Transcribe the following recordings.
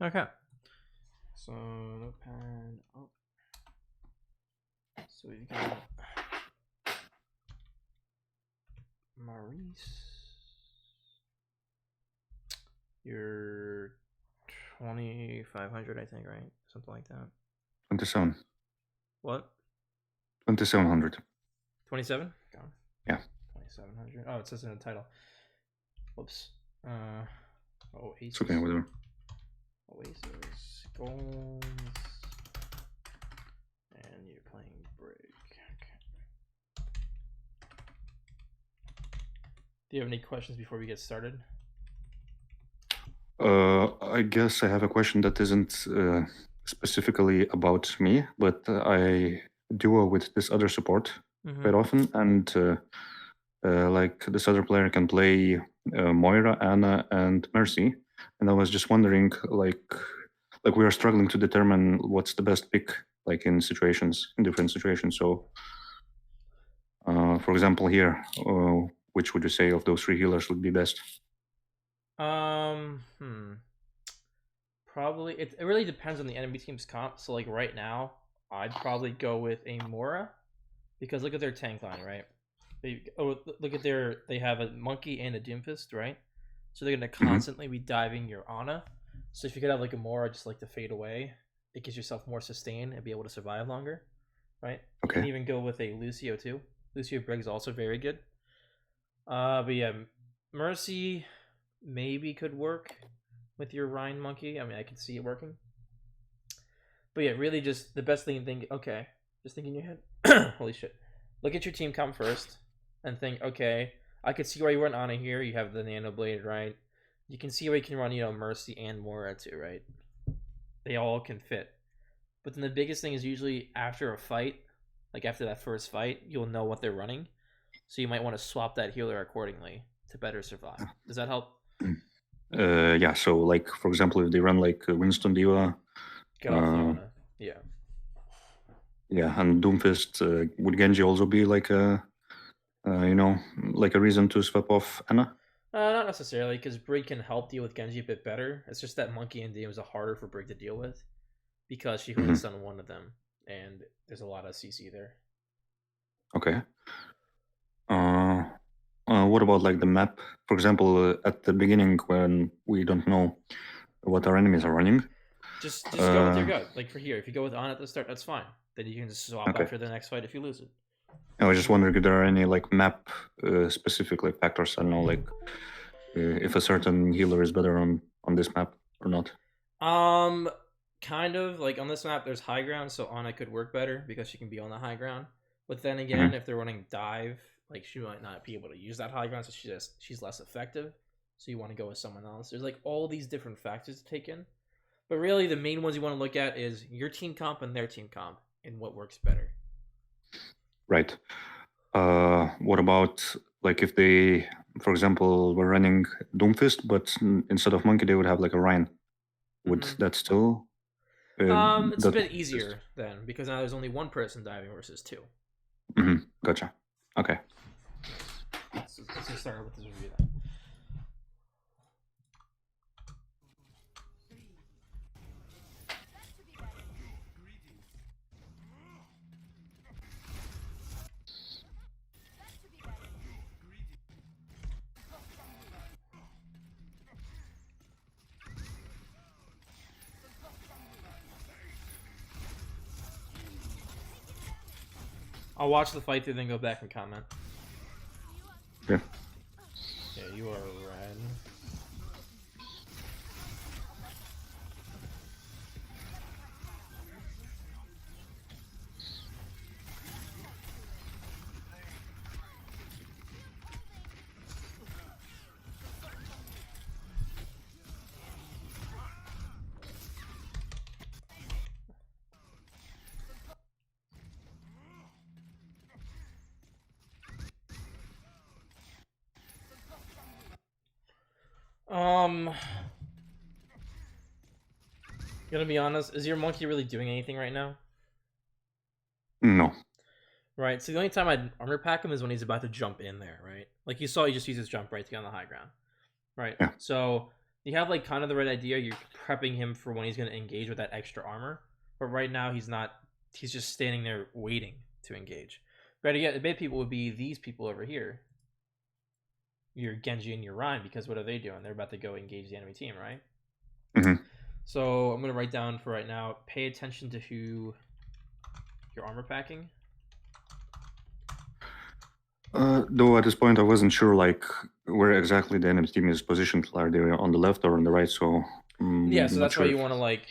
Okay. So notepad up. So we've got Maurice. You're 2,500, I think, right? Something like that. 27. What? 2700. 27? Go. Yeah. 2,700. Oh, it says in the title. Whoops. Oasis. It's okay, whatever. Oasis. Goals. And you're playing brig. Okay. Do you have any questions before we get started? I guess I have a question that isn't specifically about me, but I duo with this other support quite often, and like this other player can play Moira, Anna, and Mercy, and I was just wondering, like we are struggling to determine what's the best pick, like in different situations. So, for example, here, which would you say of those three healers would be best? Probably it really depends on the enemy team's comp. So like right now, I'd probably go with a Mora because look at their tank line, right? Look at they have a monkey and a Doomfist, right? So they're gonna constantly be diving your Ana. So if you could have like a Mora just like to fade away, it gives yourself more sustain and be able to survive longer, right? You Okay. can even go with a Lucio too. Lucio Briggs also very good. But yeah, Mercy maybe could work with your Rhine monkey. I mean, I could see it working. But yeah, really just the best thing think okay, just think in your head. Holy shit. Look at your team comp first and think, okay, I could see why you run Ana here. You have the Nano Blade, right? You can see why you can run, Mercy and Mora too, right? They all can fit. But then the biggest thing is usually after a fight, like after that first fight, you'll know what they're running. So you might want to swap that healer accordingly to better survive. Does that help? Yeah, so like for example, if they run like Winston Diva, Get off the Ana. Yeah. yeah, and Doomfist, would Genji also be like a, like a reason to swap off Anna? Not necessarily, because Brig can help deal with Genji a bit better. It's just that Monkey and DM is harder for Brig to deal with because she can only stun one of them, and there's a lot of CC there. Okay. What about like the map? For example, at the beginning when we don't know what our enemies are running. Just go with your gut. Like for here, if you go with on at the start, that's fine. Then you can just swap Okay. after the next fight if you lose it. I was just wondering if there are any like map specific like factors. I don't know, like if a certain healer is better on this map or not. Kind of like on this map, there's high ground, so Ana could work better because she can be on the high ground. But then again, if they're running dive, like she might not be able to use that high ground, so she's less effective. So you want to go with someone else. There's like all these different factors to take in, but really the main ones you want to look at is your team comp and their team comp and what works better. Right. What about like if they, for example, were running Doomfist, but instead of Monkey they would have like a Rhine? Would that still? It's a bit easier then because now there's only one person diving versus two. Gotcha. Okay. Let's just start with this review then. I'll watch the fight through, then go back and comment. Yeah. Yeah, you are red. Gonna be honest, is your monkey really doing anything right now? No. Right. So the only time I'd armor pack him is when he's about to jump in there, right? Like you saw, he just uses jump right to get on the high ground, right? Yeah. So You have like kind of the right idea. You're prepping him for when he's going to engage with that extra armor, but right now he's not. He's just standing there waiting to engage. But again, the bad people would be these people over here. Your Genji and your Rein, because what are they doing? They're about to go engage the enemy team, right? Mm-hmm. So I'm gonna write down for right now. Pay attention to who you're armor packing. Though at this point I wasn't sure like where exactly the enemy team is positioned. Are they on the left or on the right? So yeah, so that's sure why you want to like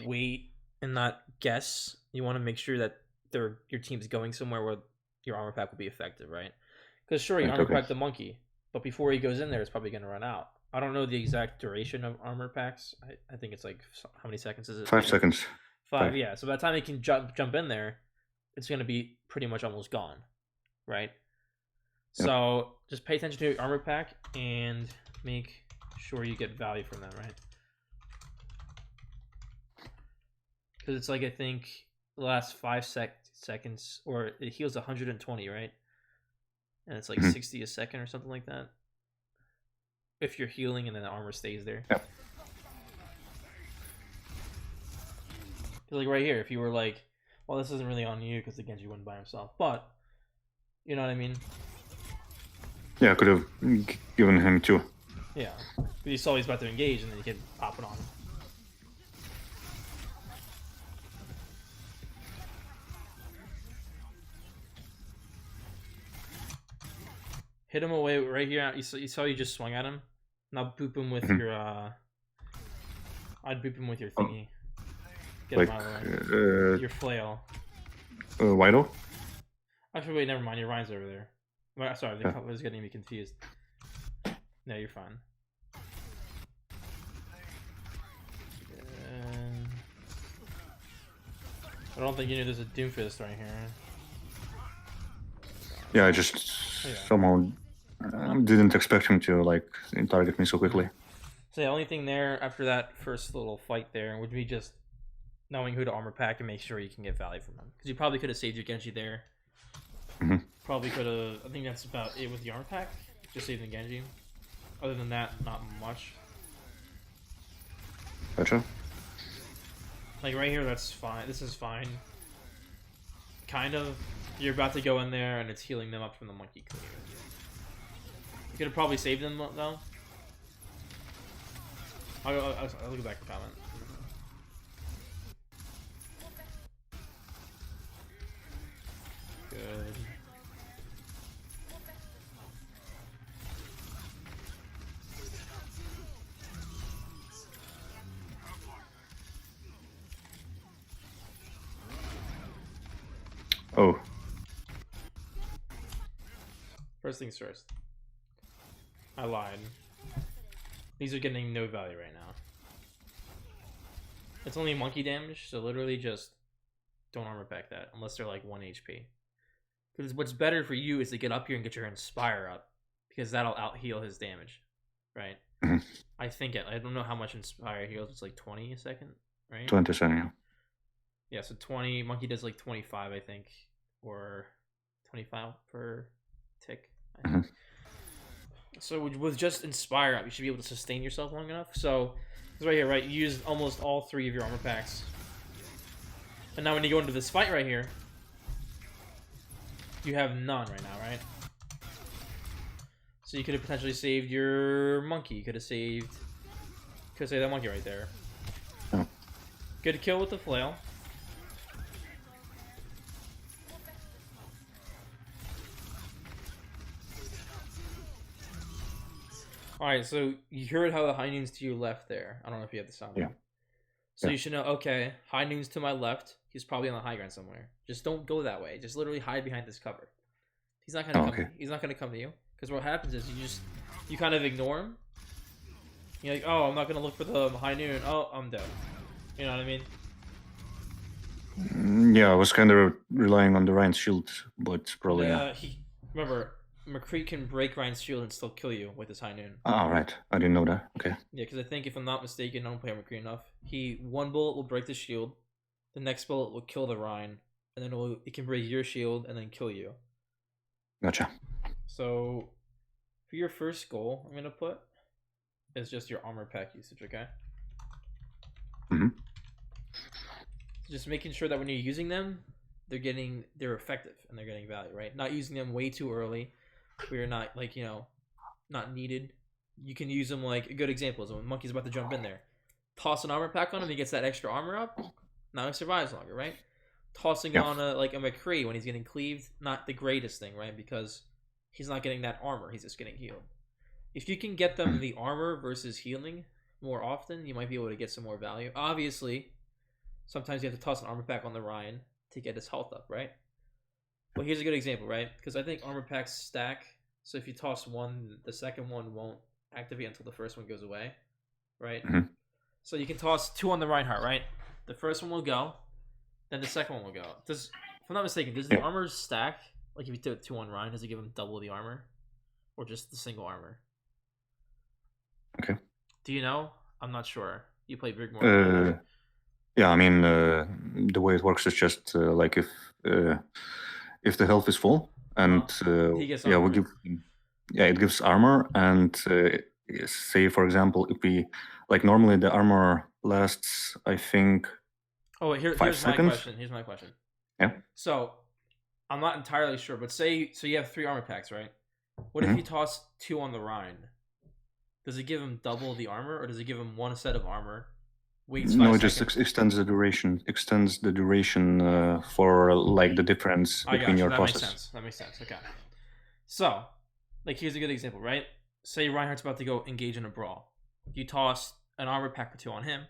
wait and not guess. You want to make sure that your team's going somewhere where your armor pack will be effective, right? Because sure, you armor pack the monkey, but before he goes in there, it's probably going to run out. I don't know the exact duration of armor packs. I think it's like, how many seconds is it? 5 seconds. 5, yeah. So by the time he can jump in there, it's going to be pretty much almost gone, right? Yep. So just pay attention to your armor pack and make sure you get value from them, right? Because it's like, I think the last 5 seconds, or it heals 120, right? And it's like 60 a second or something like that. If you're healing and then the armor stays there. Yep. Like right here, if you were like, well, this isn't really on you because the Genji went by himself, but you know what I mean? Yeah, I could have given him 2. Yeah, but you saw he's about to engage and then you can pop it on him. Hit him away right here. You saw you just swung at him. Now boop him with your I'd boop him with your thingy. Get like him out of the way. Your flail. Wido? Actually, wait, never mind. Your Ryan's over there. Well, sorry, I was getting me confused. No, you're fine. I don't think you knew there's a Doomfist right here. Yeah, I just somehow didn't expect him to like target me so quickly. So the only thing there after that first little fight there would be just knowing who to armor pack and make sure you can get value from him. Because you probably could have saved your Genji there. Probably could have. I think that's about it with the armor pack. Just saving the Genji. Other than that, not much. Gotcha. Like right here, that's fine. This is fine. Kind of. You're about to go in there and it's healing them up from the monkey clear. You could have probably saved them though. I'll look back at the comment. Good. Oh. First things first. I lied. These are getting no value right now. It's only monkey damage, so literally just don't armor pack that unless they're like 1 HP. Because what's better for you is to get up here and get your Inspire up, because that'll out heal his damage, right? I think I don't know how much Inspire heals. It's like 20 a second, right? 20 seconds, yeah. Yeah, so 20. Monkey does like 25, I think, or 25 per tick. I think. So with just Inspire up, you should be able to sustain yourself long enough. So it's right here, right? You use almost all 3 of your armor packs. And now when you go into this fight right here, you have none right now, right? So you could have potentially saved your monkey. You could have saved that monkey right there. Oh. Good kill with the flail. Alright, so you heard how the high noon's to your left there. I don't know if you have the sound. Yeah. So you should know, okay, high noon's to my left. He's probably on the high ground somewhere. Just don't go that way. Just literally hide behind this cover. He's not gonna come. He's not gonna come to you. Because what happens is you kind of ignore him. You're like, oh, I'm not gonna look for the high noon. Oh, I'm dead. You know what I mean? Yeah, I was kind of relying on the Ryan's shield, but probably. Remember, McCree can break Ryan's shield and still kill you with his high noon. Ah, right. I didn't know that. Okay. Yeah, because I think if I'm not mistaken, I don't play McCree enough. One bullet will break the shield, the next bullet will kill the Ryan, and then it can break your shield and then kill you. Gotcha. So, for your first goal, I'm gonna put is just your armor pack usage, okay? Mm-hmm. Just making sure that when you're using them, they're effective and they're getting value, right? Not using them way too early, where you're not like, you know, not needed. You can use them like a good example is when Monkey's about to jump in there. Toss an armor pack on him, he gets that extra armor up. Now he survives longer, right? Tossing on a McCree when he's getting cleaved, not the greatest thing, right? Because he's not getting that armor, he's just getting healed. If you can get them the armor versus healing more often, you might be able to get some more value. Obviously, sometimes you have to toss an armor pack on the Ryan to get his health up, right? Well, here's a good example, right? Because I think armor packs stack. So if you toss one, the second one won't activate until the first one goes away, right? Mm-hmm. So you can toss 2 on the Reinhardt, right? The first one will go, then the second one will go. If I'm not mistaken, does the armor stack? Like if you do 2 on Ryan, does it give him double the armor? Or just the single armor? Okay. Do you know? I'm not sure. You play brig more. Yeah, I mean, the way it works is just like if the health is full and he gets armor. we give, it gives armor, and say for example, if we like normally the armor lasts, I think. Oh, here's 5 seconds. My question. Here's my question. Yeah. So, I'm not entirely sure, but say you have 3 armor packs, right? What if you toss 2 on the Rhine? Does it give him double the armor, or does it give him 1 set of armor? Waits 5 no, it seconds? just extends the duration. For like the difference between your tosses. That makes sense. Okay. So, like here's a good example, right? Say Reinhardt's about to go engage in a brawl. You toss an armor pack or 2 on him,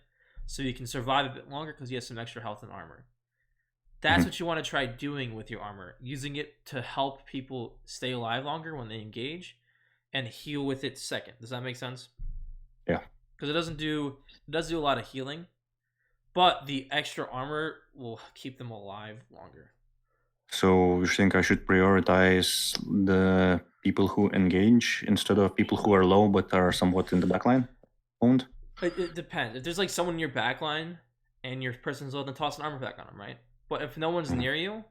so you can survive a bit longer because he has some extra health and armor. That's what you want to try doing with your armor, using it to help people stay alive longer when they engage, and heal with it second. Does that make sense? Yeah. Because it does do a lot of healing, but the extra armor will keep them alive longer. So you think I should prioritize the people who engage instead of people who are low but are somewhat in the backline owned? It depends. If there's like someone in your backline and your person's low, then toss an armor pack on them, right? But if no one's near you,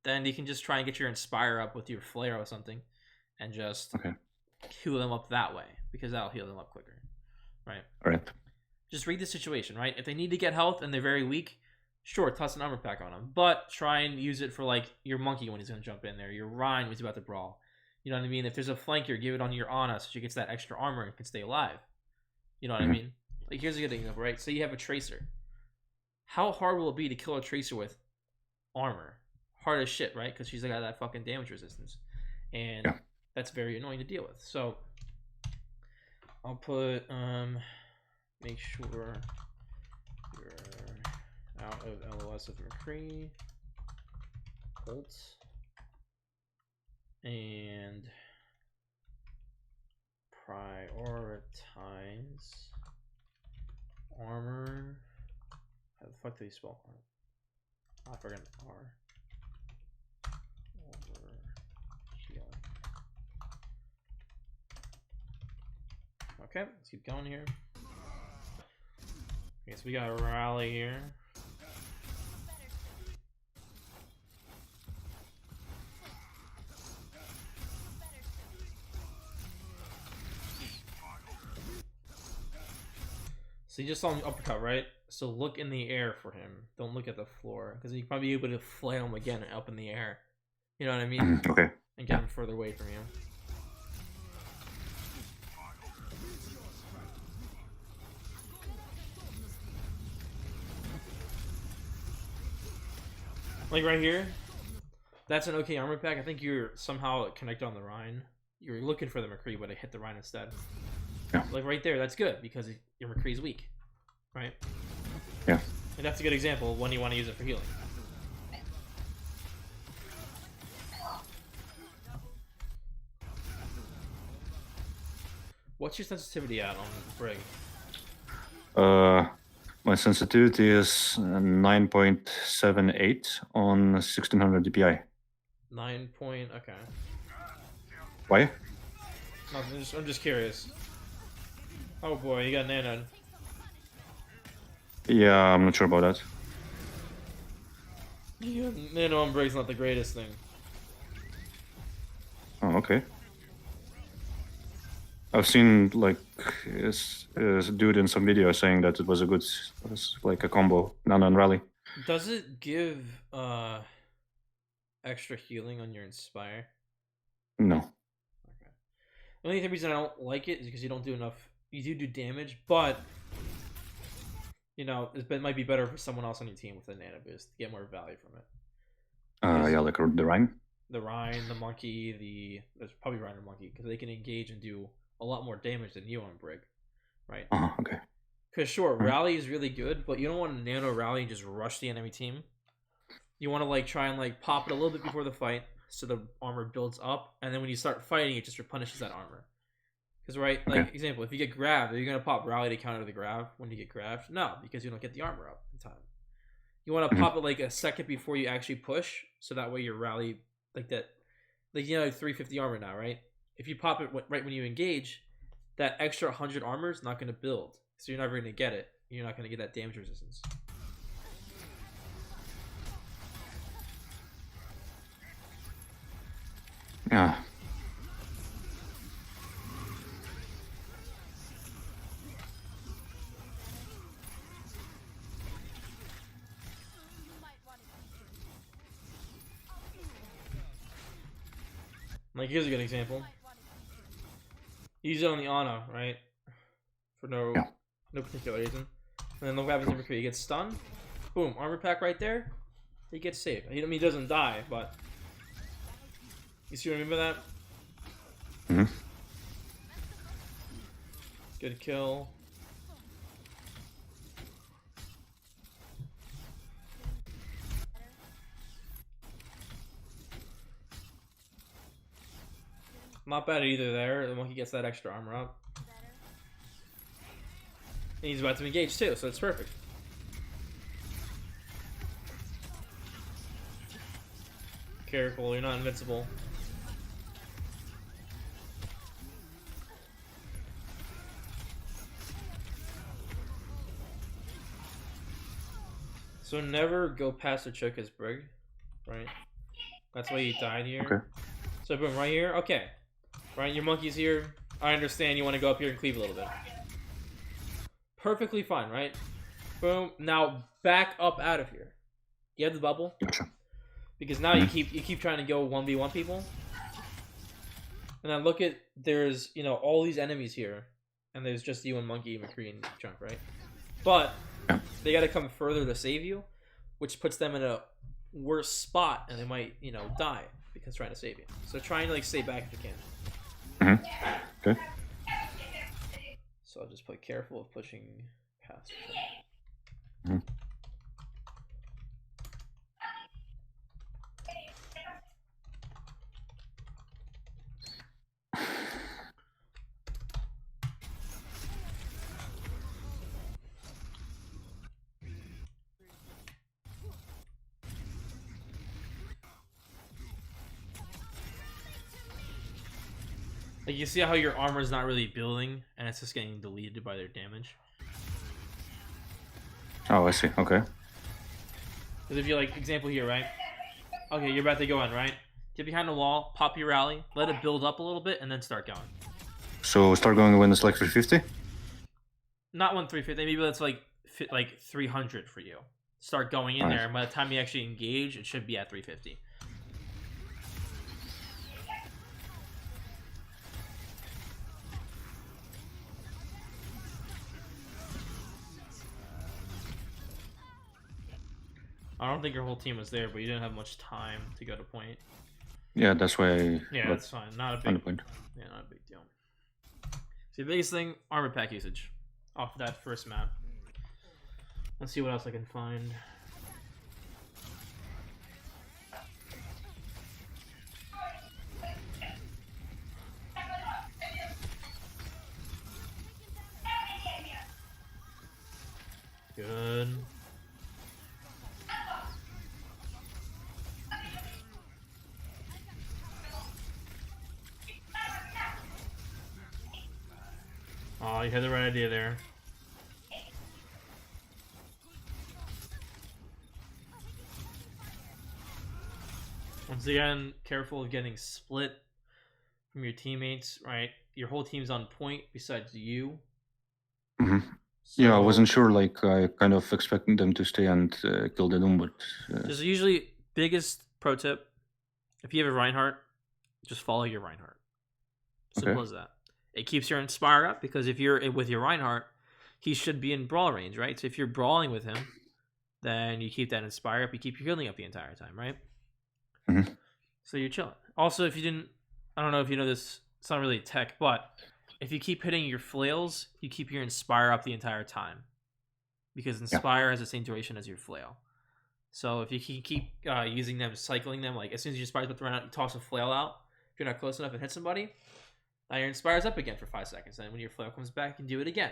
then you can just try and get your Inspire up with your Flare or something and just heal them up that way, because that'll heal them up quicker, right? All right. Just read the situation, right? If they need to get health and they're very weak, sure, toss an armor pack on them. But try and use it for like your Monkey when he's going to jump in there, your Rhine when he's about to brawl. You know what I mean? If there's a flanker, give it on your Ana so she gets that extra armor and can stay alive. You know what I mean? Like here's a good example, right? So you have a Tracer. How hard will it be to kill a Tracer with armor? Hard as shit, right? Because she's got that fucking damage resistance. And that's very annoying to deal with. So I'll put make sure you're out of LOS of McCree, Holt, and prioritize armor. How the fuck do you spell armor? I forgot R. Over healing. Okay, let's keep going here. Okay, so we got a rally here. So you just saw him uppercut, right? So look in the air for him. Don't look at the floor, because you probably be able to flail him again up in the air. You know what I mean? Okay. And get him further away from you. Like right here, that's an okay armor pack. I think you're somehow connected on the Rhine. You're looking for the McCree, but I hit the Rhine instead. Yeah. Like right there, that's good because your McCree's weak, right? Yeah. And that's a good example of when you want to use it for healing. What's your sensitivity at on Brig? My sensitivity is 9.78 on 1600 DPI. 9 point. Okay. Why? No, I'm just curious. Oh boy, you got nanoed. Yeah, I'm not sure about that. Yeah, nano on Brig's not the greatest thing. Oh, okay. I've seen like a dude in some video saying that it was a good, like a combo nano and rally. Does it give extra healing on your inspire? No. Okay. The only reason I don't like it is because you don't do enough. You do damage, but you know it might be better for someone else on your team with a nano boost to get more value from it. Yeah, like the Rhine. The Rhine, the Monkey, there's probably Rhine or Monkey because they can engage and do a lot more damage than you on Brig, right? Okay. Because sure, rally is really good, but you don't want to nano rally and just rush the enemy team. You want to like try and like pop it a little bit before the fight, so the armor builds up, and then when you start fighting, it just replenishes that armor. Because right, like example, if you get grabbed, are you gonna pop rally to counter the grab when you get grabbed? No, because you don't get the armor up in time. You want to pop it like a second before you actually push, so that way your rally like that, like you know, 350 armor now, right? If you pop it right when you engage, that extra 100 armor is not going to build, so you're never going to get it. You're not going to get that damage resistance. Yeah. Like here's a good example. Use it on the Ana, right? For no particular reason. And then look what happens in McCree. He gets stunned. Boom, armor pack right there. He gets saved. I mean, he doesn't die, but you see what I mean by that? Good kill. Not bad either there. The monkey gets that extra armor up. And he's about to engage too, so it's perfect. Careful, you're not invincible. So never go past the Choka's Brig, right? That's why he died here. Okay. So boom, right here. Okay. Right, your monkey's here. I understand you want to go up here and cleave a little bit. Perfectly fine, right? Boom. Now back up out of here. You have the bubble? Gotcha. Because now you keep trying to go 1v1 people. And then look at, there's, you know, all these enemies here. And there's just you and Monkey, McCree, and Chunk, right? But they got to come further to save you, which puts them in a worse spot, and they might, you know, die because trying to save you. So try and like stay back if you can. Okay. So I'll just play careful of pushing past. Like you see how your armor is not really building, and it's just getting deleted by their damage. Oh, I see. Okay. Because if you like, example here, right? Okay, you're about to go in, right? Get behind the wall, pop your rally, let it build up a little bit, and then start going. So start going when it's like 350? Not when 350, maybe that's like 300 for you. Start going in there, and by the time you actually engage, it should be at 350. I don't think your whole team was there, but you didn't have much time to go to point. Yeah, that's why. Yeah, that's fine. Not a big point. Yeah, not a big deal. So the biggest thing, armor pack usage off of that first map. Let's see what else I can find. Good. Oh, you had the right idea there. Once again, careful of getting split from your teammates, right? your whole team's on point besides you. Mm-hmm. So, yeah, I wasn't sure. Like, I kind of expecting them to stay and kill the Doom, but just usually biggest pro tip: if you have a Reinhardt, just follow your Reinhardt. Simple as that. It keeps your Inspire up because if you're with your Reinhardt, he should be in brawl range, right? So if you're brawling with him, then you keep that Inspire up. You keep your healing up the entire time, right? Mm-hmm. So you're chilling. Also, if you didn't, I don't know if you know this, it's not really tech, but if you keep hitting your flails, you keep your Inspire up the entire time. Because Inspire has the same duration as your flail. So if you keep using them, cycling them, like as soon as your Inspire's about to run out, you toss a flail out. If you're not close enough and hit somebody, now your Inspire's up again for 5 seconds. And when your flail comes back, you can do it again.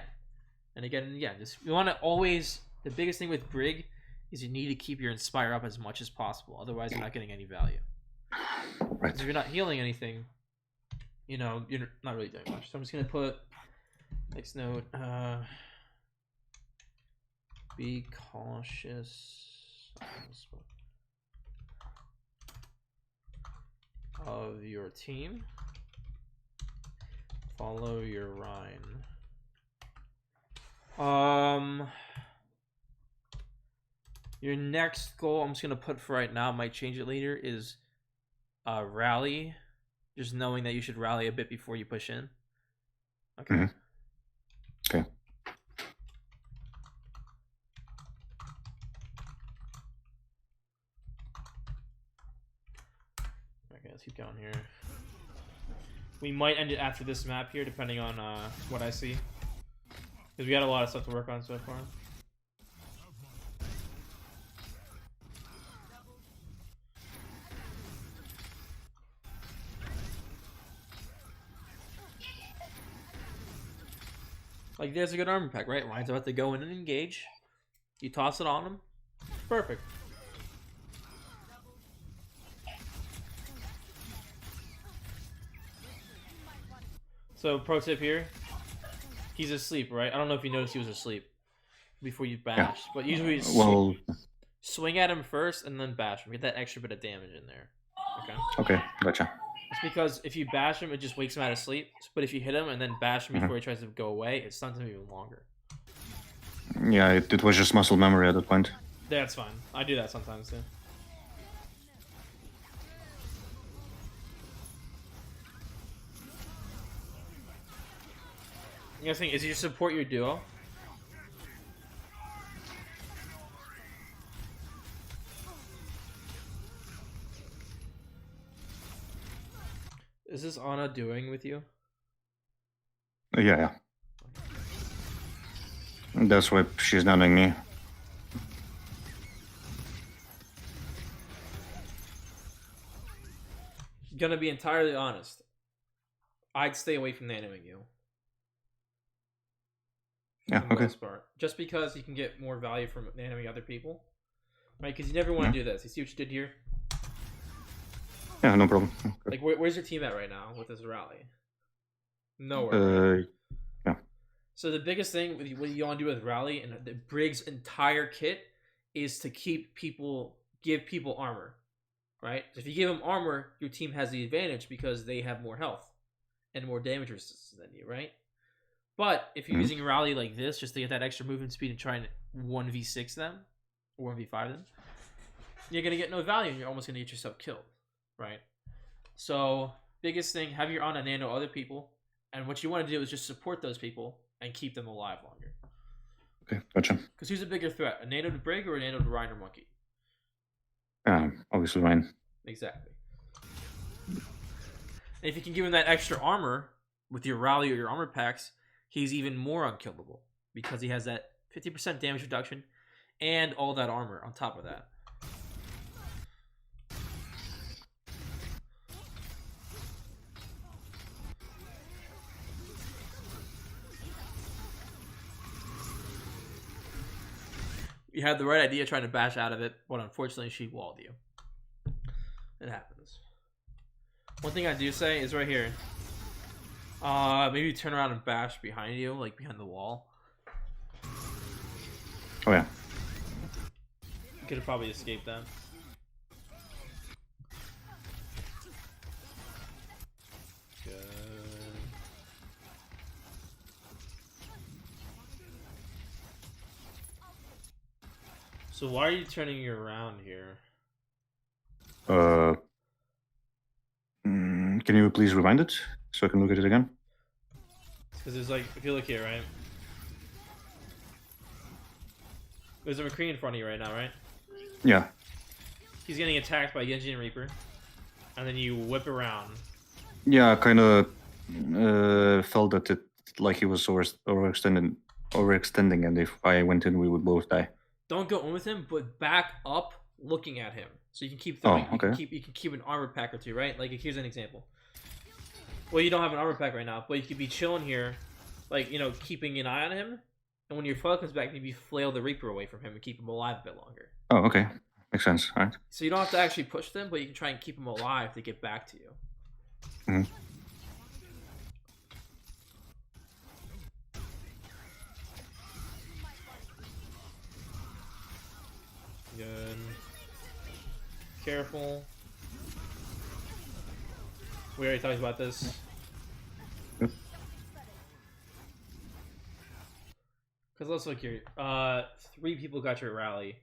And again and again. Just you want to always, the biggest thing with Brig is you need to keep your Inspire up as much as possible. Otherwise, you're not getting any value. Right. If you're not healing anything, you know, you're not really doing much. So I'm just going to put, next note, be cautious of your team. Follow your Rhine. Your next goal, I'm just gonna put for right now, might change it later, is rally. Just knowing that you should rally a bit before you push in. Okay. Mm-hmm. Okay. Okay, let's keep going here. We might end it after this map here, depending on what I see. Because we got a lot of stuff to work on so far. Like, there's a good armor pack, right? Ryan's about to go in and engage. You toss it on him. Perfect. So, pro tip here. He's asleep, right? I don't know if you noticed he was asleep before you bash. Yeah. But usually swing at him first and then bash him. Get that extra bit of damage in there. Okay? Okay, gotcha. It's because if you bash him, it just wakes him out of sleep. But if you hit him and then bash him before he tries to go away, it stuns him even longer. Yeah, it was just muscle memory at that point. That's fine. I do that sometimes too. The other thing is you support your duo. Is this Ana doing with you? Yeah. That's why she's namming me. Gonna be entirely honest. I'd stay away from namming you. Yeah, okay. Just because you can get more value from namming other people. Right? Because you never want to do this. You see what you did here? Yeah, no problem. Like, where's your team at right now with this rally? Nowhere. Right? Yeah. So the biggest thing with what you want to do with rally and the Brig's entire kit is to give people armor, right? So if you give them armor, your team has the advantage because they have more health and more damage resistance than you, right? But if you're using rally like this just to get that extra movement speed and try and 1v6 them or 1v5 them, you're gonna get no value and you're almost gonna get yourself killed. Right. So biggest thing, have your Ana nano other people, and what you want to do is just support those people and keep them alive longer. Okay, gotcha. Because who's a bigger threat, a nano to Brig or a nano to Rhine or Monkey? Obviously Rhine. Exactly. And if you can give him that extra armor with your rally or your armor packs, he's even more unkillable because he has that 50% damage reduction and all that armor on top of that. You had the right idea trying to bash out of it, but unfortunately she walled you. It happens. One thing I do say is right here. Maybe turn around and bash behind you, like behind the wall. Oh yeah. You could have probably escaped that. Good. So why are you turning you around here? Can you please rewind it so I can look at it again? Because there's like, if you look here, right? There's a McCree in front of you right now, right? Yeah. He's getting attacked by Genji and Reaper, and then you whip around. Yeah, I kind of felt that it like he was overextending, and if I went in, we would both die. Don't go in with him, but back up, looking at him, so you can keep throwing. Oh, okay. You can keep an armor pack or two, right? Like here's an example. Well, you don't have an armor pack right now, but you could be chilling here, like keeping an eye on him. And when your foil comes back, maybe flail the Reaper away from him and keep him alive a bit longer. Oh, okay. Makes sense. All right. So you don't have to actually push them, but you can try and keep them alive to get back to you. Mm-hmm. Good. Careful. We already talked about this. Because let's look here. 3 people got your rally.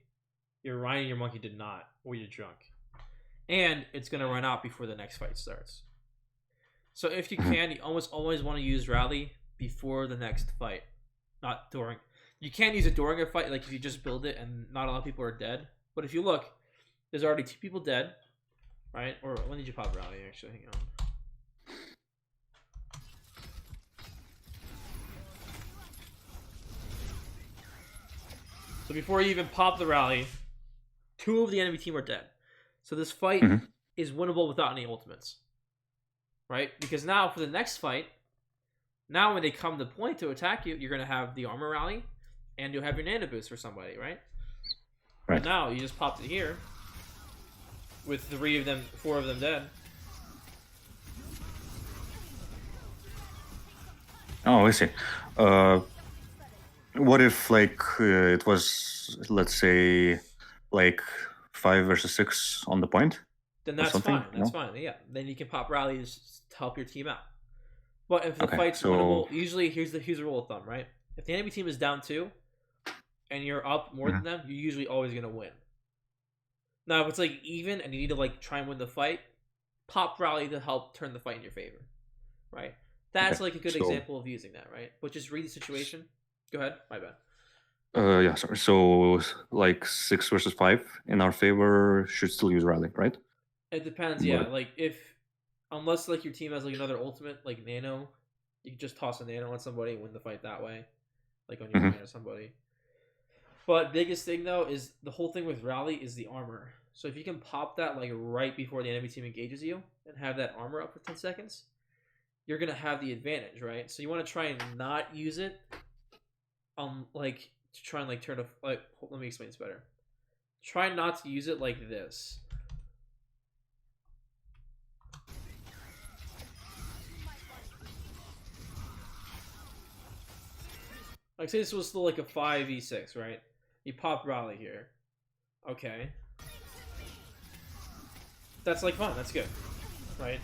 Your Ryan and your monkey did not, or you're drunk. And it's going to run out before the next fight starts. So if you can, you almost always want to use rally before the next fight. Not during. You can't use it during a fight, like if you just build it and not a lot of people are dead. But if you look, there's already 2 people dead, right? Or when did you pop rally, actually? Hang on. So before you even pop the rally, 2 of the enemy team are dead. So this fight is winnable without any ultimates. Right? Because now for the next fight, now when they come to point to attack you, you're going to have the armor rally, and you'll have your nano boost for somebody, right? Right. But now you just popped it here, with 4 of them dead. Oh, I see. What if it was, let's say, like 5 versus 6 on the point? Then that's fine. That's fine. Yeah. Then you can pop rallies to help your team out. But if the fight's winnable, usually here's the rule of thumb, right? If the enemy team is down 2, and you're up more than them, you're usually always gonna win. Now, if it's like even and you need to like try and win the fight, pop rally to help turn the fight in your favor, right? That's like a good example of using that, right? But just read the situation. Go ahead. My bad. Yeah, sorry. So like 6 versus 5 in our favor should still use rally, right? It depends. Yeah, like unless like your team has like another ultimate like nano, you can just toss a nano on somebody and win the fight that way, like on your man or somebody. But biggest thing though is the whole thing with rally is the armor. So if you can pop that like right before the enemy team engages you and have that armor up for 10 seconds, you're gonna have the advantage, right? So you want to try and not use it, like to try and like turn a like. Let me explain this better. Try not to use it like this. Like say this was still like a 5v6, right? You pop rally here. Okay. That's like fun, that's good. Right?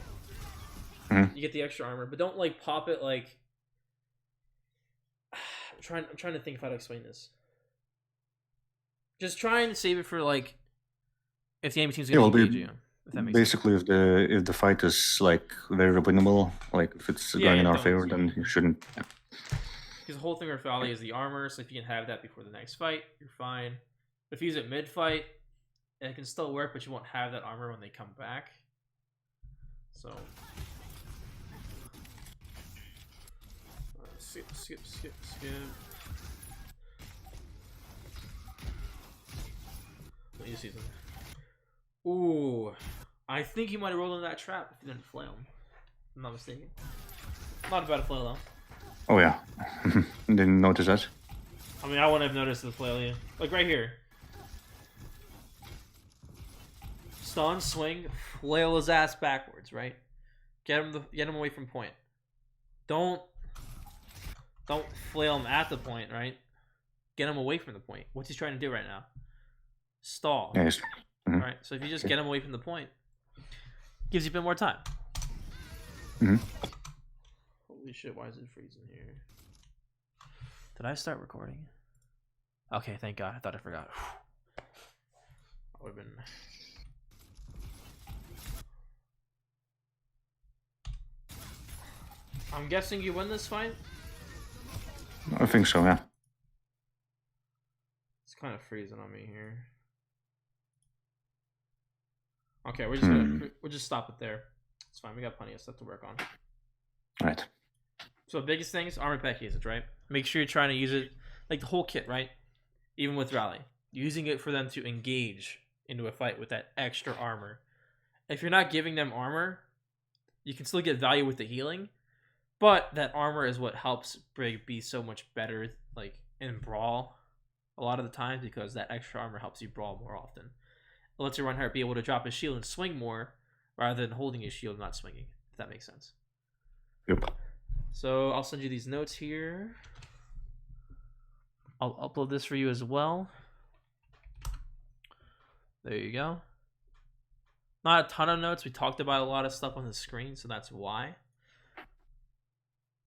You get the extra armor, but don't like pop it like I'm trying to think of how to explain this. Just try and save it for like if the enemy team's gonna engage you. If that makes basically sense. If the fight is like very winnable, like if it's going in our favor, then you shouldn't. Yeah. Because the whole thing with rally is the armor, so if you can have that before the next fight, you're fine. If you use it mid-fight, it can still work, but you won't have that armor when they come back. So... skip. Let me see something. Ooh. I think he might have rolled in that trap if he didn't flail him. I'm not mistaken. Not a bad flail, though. Oh, yeah. Didn't notice that. I mean, I wouldn't have noticed the flail, yeah. Like, right here. Stun, swing, flail his ass backwards, right? Get him away from point. Don't flail him at the point, right? Get him away from the point. What's he trying to do right now? Stall. Yes. Right? So if you just get him away from the point, gives you a bit more time. Holy shit, why is it freezing here? Did I start recording? Okay, thank God. I thought I forgot. would have been. I'm guessing you win this fight? I think so, yeah. It's kind of freezing on me here. Okay, we'll just stop it there. It's fine. We got plenty of stuff to work on. Right. So the biggest thing is armor pack usage, right? Make sure you're trying to use it like the whole kit, right? Even with rally, using it for them to engage into a fight with that extra armor. If you're not giving them armor, you can still get value with the healing, but that armor is what helps Brig be so much better, like in brawl, a lot of the times, because that extra armor helps you brawl more often. It lets your Reinhardt be able to drop his shield and swing more, rather than holding his shield and not swinging. If that makes sense. Yep. So I'll send you these notes here. I'll upload this for you as well. There you go. Not a ton of notes. We talked about a lot of stuff on the screen, so that's why.